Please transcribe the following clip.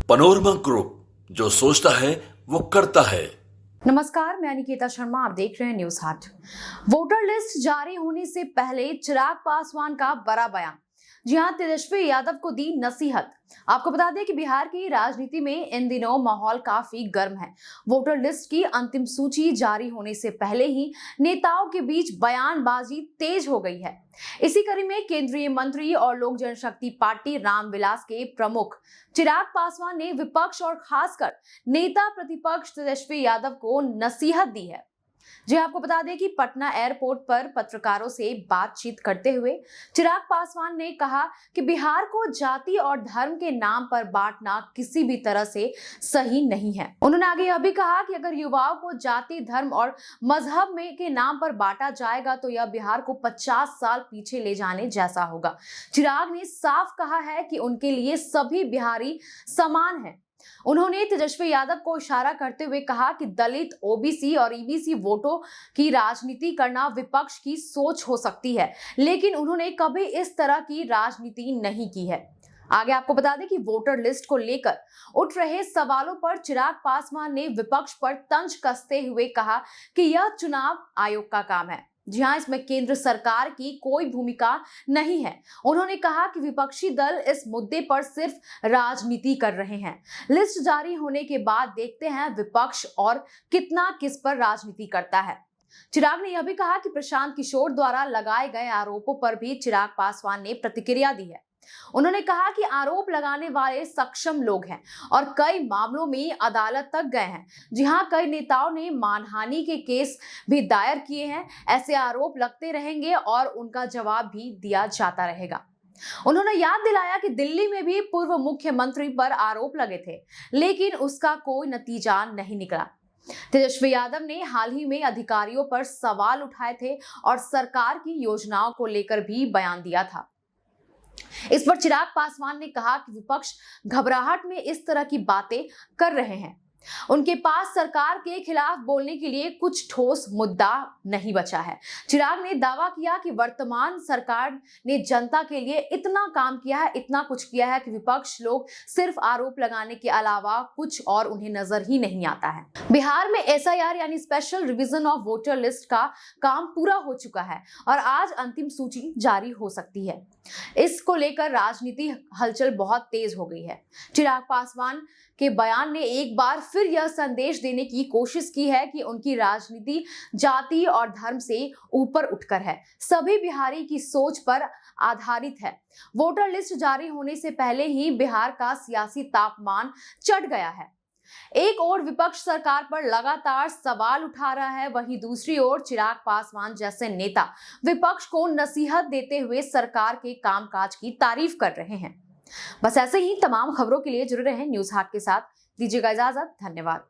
Panorama group, जो सोचता है वो करता है। नमस्कार, मैं अनिकेता शर्मा, आप देख रहे हैं न्यूज हाट। वोटर लिस्ट जारी होने से पहले चिराग पासवान का बड़ा बयान। जी हां, तेजस्वी यादव को दी नसीहत। आपको बता दें कि बिहार की राजनीति में इन दिनों माहौल काफी गर्म है। वोटर लिस्ट की अंतिम सूची जारी होने से पहले ही नेताओं के बीच बयानबाजी तेज हो गई है। इसी कड़ी में केंद्रीय मंत्री और लोक जनशक्ति पार्टी रामविलास के प्रमुख चिराग पासवान ने विपक्ष और खासकर नेता प्रतिपक्ष तेजस्वी यादव को नसीहत दी है। जी आपको बता दें कि पटना एयरपोर्ट पर पत्रकारों से बातचीत करते हुए चिराग पासवान ने कहा कि बिहार को जाति और धर्म के नाम पर बांटना किसी भी तरह से सही नहीं है। उन्होंने आगे यह भी कहा कि अगर युवाओं को जाति, धर्म और मजहब में के नाम पर बांटा जाएगा तो यह बिहार को 50 साल पीछे ले जाने जैसा होगा। चिराग ने साफ कहा है कि उनके लिए सभी बिहारी समान हैं। उन्होंने तेजस्वी यादव को इशारा करते हुए कहा कि दलित, ओबीसी और ईबीसी वोटों की राजनीति करना विपक्ष की सोच हो सकती है, लेकिन उन्होंने कभी इस तरह की राजनीति नहीं की है। आगे आपको बता दें कि वोटर लिस्ट को लेकर उठ रहे सवालों पर चिराग पासवान ने विपक्ष पर तंज कसते हुए कहा कि यह चुनाव आयोग का काम है। जी हां, इसमें केंद्र सरकार की कोई भूमिका नहीं है। उन्होंने कहा कि विपक्षी दल इस मुद्दे पर सिर्फ राजनीति कर रहे हैं। लिस्ट जारी होने के बाद देखते हैं विपक्ष और कितना किस पर राजनीति करता है। चिराग ने यह भी कहा कि प्रशांत किशोर द्वारा लगाए गए आरोपों पर भी चिराग पासवान ने प्रतिक्रिया दी है। उन्होंने कहा कि आरोप लगाने वाले सक्षम लोग हैं और कई मामलों में अदालत तक गए हैं। जी हां, कई नेताओं ने मानहानि के केस भी दायर किए हैं। ऐसे आरोप लगते रहेंगे और उनका जवाब भी दिया जाता रहेगा। उन्होंने याद दिलाया कि दिल्ली में भी पूर्व मुख्यमंत्री पर आरोप लगे थे, लेकिन उसका कोई नतीजा नहीं निकला। तेजस्वी यादव ने हाल ही में अधिकारियों पर सवाल उठाए थे और सरकार की योजनाओं को लेकर भी बयान दिया था। इस पर चिराग पासवान ने कहा कि विपक्ष घबराहट में इस तरह की बातें कर रहे हैं। उनके पास सरकार के खिलाफ बोलने के लिए कुछ ठोस मुद्दा नहीं बचा है। चिराग ने दावा किया कि वर्तमान सरकार ने जनता के लिए इतना काम किया है, इतना कुछ किया है कि विपक्ष लोग सिर्फ आरोप लगाने के अलावा कुछ और उन्हें नजर ही नहीं आता है। बिहार में एसआईआर यानी special revision of voter list का काम पूरा हो चुका है और आज अंतिम सूची जारी हो सकती है। इसको लेकर राजनीति हलचल बहुत तेज हो गई है। चिराग पासवान के बयान ने एक बार फिर यह संदेश देने की कोशिश की है कि उनकी राजनीति जाति और धर्म से ऊपर उठकर है, सभी बिहारी की सोच पर आधारित है। वोटर लिस्ट जारी होने से पहले ही बिहार का सियासी तापमान चढ़ गया है। एक ओर विपक्ष सरकार पर लगातार सवाल उठा रहा है, वहीं दूसरी ओर चिराग पासवान जैसे नेता विपक्ष को नसीहत देते हुए सरकार के कामकाज की तारीफ कर रहे हैं। बस ऐसे ही तमाम खबरों के लिए जुड़े रहें न्यूज हाट के साथ। दीजिएगा इजाजत, धन्यवाद।